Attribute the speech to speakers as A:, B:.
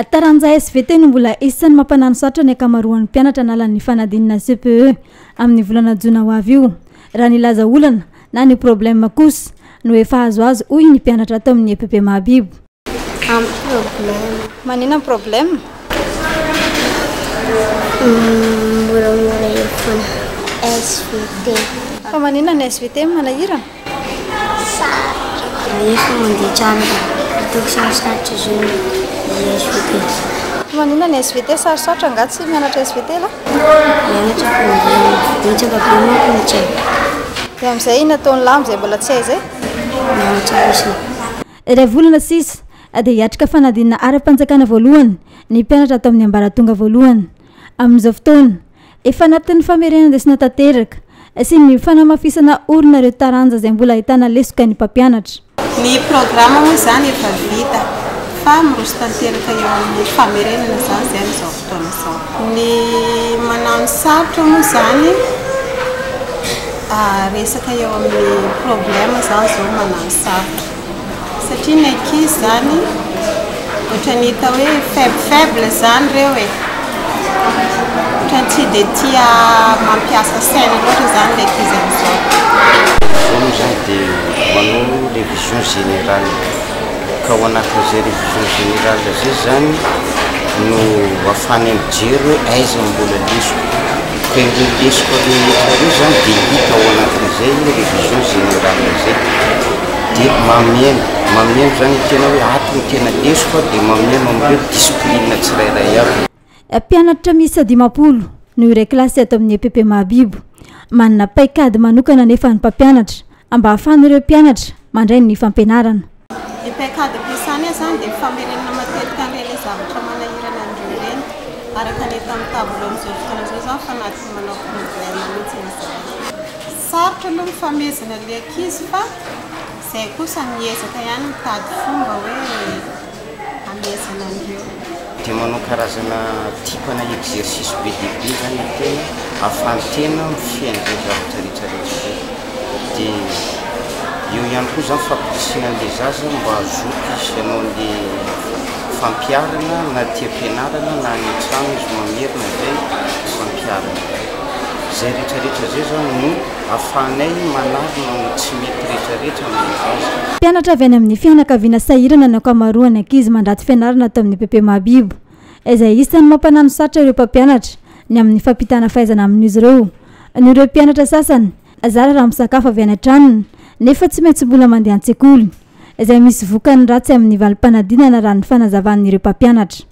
A: Taranja SVT no mbola isan'ny mampanano sarotra ny akamaroan'ny mpianatra nalan'ny fanadinana CPE amin'ny volana Jona ho avy io. Raha nilaza olana na ny problème kosa no efa azo hoy ny mpianatra tao amin'ny EPP Mahabibo. Manina ny problème?
B: Moramora efa SVT.
A: Fa manina ny SVT manahirana?
B: Efa mandeha trano ataoko sarosarotra zao ny SVT.
A: Manina ny SVT sarosarotra angatsy mianatra SVT la?
B: Mianatra fa betsaka be manko ny trano.
A: Dia amin'izay nataony lamo izay mbola tsy hay izay?
B: Mianatra kosa.
A: Iray volana sisa dia hiatrika fanadinana ara-panjakana voalohany ny mpianatra tao amin'ny ambaratonga voalohany. Amin'izao fotoana efa anatin'ny famerenana dia sy natanteraka sy ny fanamafisana orona ireo taranja izay mbola ahitana lesoka ny mpampianatra.
C: Ny programma moa zany efa vita fa miroso tanteraka eo amin'ny famerenana zany izay amin'izao fotoana izao. Ny manano sarotra moa zany resaka eo amin'ny problème zany zao manano sarotra. Satria ny ankizy zany ohatra ny hita hoe faible zany reo e. Ohatra tsy dia tia mampiasa saina loatra zany ilay ankizy amin'izao.
D: Vono zany dia manao révision générale. Ka ao anatin'izay révision générale zay zany no ahafahany mijery hoe aiza mbola lesoko. Ka ireo lesoko rehetra zany dia hita ao anatin'izay révision générale zay. Dia mameno zany tena hoe ato ny tena lesoko dia mameno amin'ireo discipline tsirairay avy.
A: Mpianatra miisa 50 no iray kilasy ato amin'ny EPP Mahabibo. Manana paikady manokana nefa ny mpampianatra mba ahafahan'ireo mpianatra mandray ny fampianarana.
C: Ny paikady ampiasany zany dia famerenana matetika an'ireny zavatra manahirana an'ireo ireny araka ny eto amin'ny tableau amin'izao fotoana izao zany fa anaty manao problème mihitsy izany. Sarotra aloha ny famezana ilay ankizy fa izay kosa miezaka ihany mitady fomba hoe amezana an'ireo.
D: Dia manao karazana tipana exercice be dia be zany tena ahafahany tena mifiain'ireo zavatra rehetrarehetra. Dia eo ihany koa zany fampirisiana an'ilay zaza mba azoky izy ianao ilay fampiarana na tia ampianarana na any an-trano izy mamerina izay fampiarana. Izay rehetrarehetra izay zany no ahafahanay manarina ny tsy mety rehetrarehetra amin'ny zaza.
A: Mpianatra avy any amin'ny fianakaviana sahirana ny ankamaroan'ny ankizy mandraty fianarana tao amin'ny EPP Mahabibo. Izay isan'ny mampanano sarotra ireo mpampianatra ny amin'ny fampitana fahaizana amin'izy ireo. Ny ireo mpianatra sasany zara raha misakafo avy any an-tranony nefa tsy maintsy mbola mandeha an-tsekoly izay misy vokany ratsy amin'ny valim-panadinana raha ny fanazavan'ireo mpampianatra.